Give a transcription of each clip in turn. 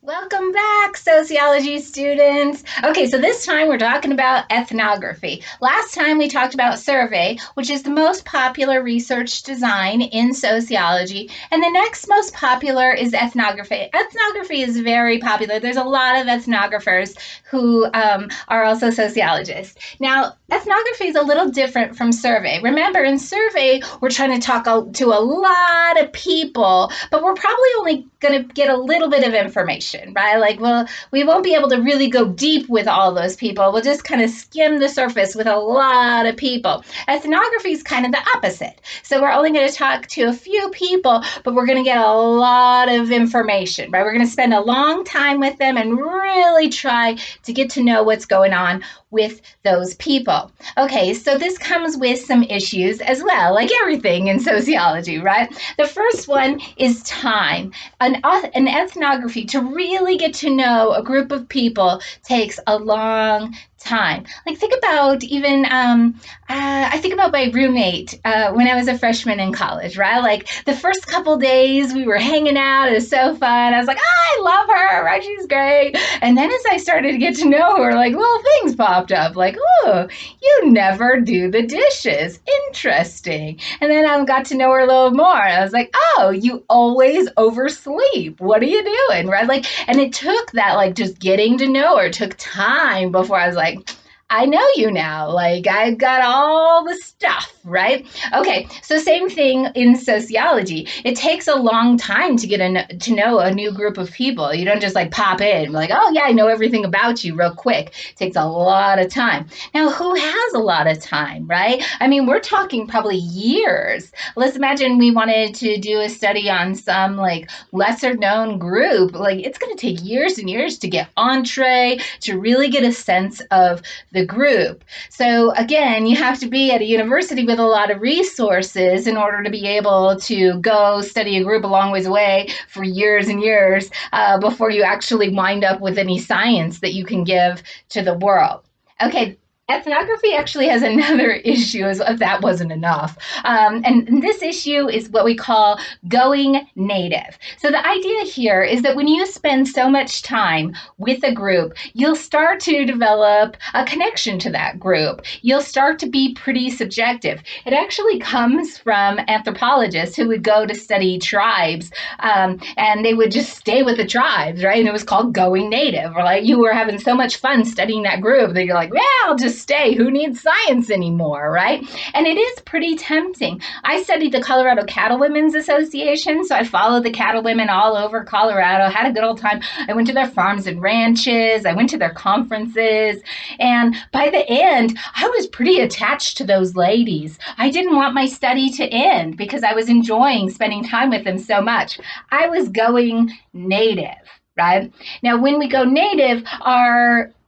Welcome back, sociology students. Okay, so this time we're talking about ethnography. Last time we talked about survey, which is the most popular research design in sociology, and the next most popular is ethnography. Ethnography is very popular. There's a lot of ethnographers who are also sociologists. Now, ethnography is a little different from survey. Remember, in survey, we're trying to talk to a lot of people, but we're probably only going to get a little bit of information, right? Like, well, we won't be able to really go deep with all those people. We'll just kind of skim the surface with a lot of people. Ethnography is kind of the opposite. So we're only going to talk to a few people, but we're going to get a lot of information, right? We're going to spend a long time with them and really try to get to know what's going on with those people. Okay, so this comes with some issues as well, like everything in sociology, right? The first one is time. An ethnography, to really get to know a group of people, takes a long time. Like, think about even I think about my roommate when I was a freshman in college, right? Like, the first couple days we were hanging out, it was so fun. I was like, oh, I love her, right? She's great. And then as I started to get to know her, like, little things popped up, like, oh, you never do the dishes, interesting. And then I got to know her a little more. I was like, oh, you always oversleep, what are you doing, right? Like, and it took that, like, just getting to know her, took time before I was like, I know you now. Like, I've got all the stuff, right? Okay, so same thing in sociology. It takes a long time to to know a new group of people. You don't just like pop in, like, oh yeah, I know everything about you real quick. It takes a lot of time. Now, who has a lot of time, right? I mean, we're talking probably years. Let's imagine we wanted to do a study on some like lesser known group. Like, it's going to take years and years to get entree, to really get a sense of the group. So again, you have to be at a university with a lot of resources in order to be able to go study a group a long ways away for years and years before you actually wind up with any science that you can give to the world. Okay, ethnography actually has another issue, as if that wasn't enough. And this issue is what we call going native. So the idea here is that when you spend so much time with a group, you'll start to develop a connection to that group. You'll start to be pretty subjective. It actually comes from anthropologists who would go to study tribes, and they would just stay with the tribes, right? And it was called going native, or like you were having so much fun studying that group that you're like, yeah, I'll just stay. Who needs science anymore, right? And it is pretty tempting. I studied the Colorado Cattlewomen's Association, so I followed the cattlewomen all over Colorado, had a good old time. I went to their farms and ranches, I went to their conferences, and by the end, I was pretty attached to those ladies. I didn't want my study to end because I was enjoying spending time with them so much. I was going native, right? Now, when we go native,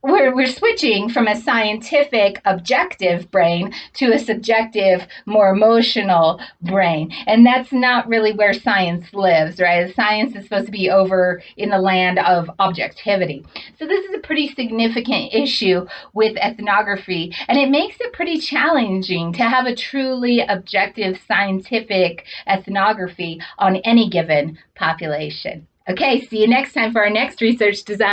we're switching from a scientific, objective brain to a subjective, more emotional brain. And that's not really where science lives, right? Science is supposed to be over in the land of objectivity. So this is a pretty significant issue with ethnography, and it makes it pretty challenging to have a truly objective scientific ethnography on any given population. Okay, see you next time for our next research design.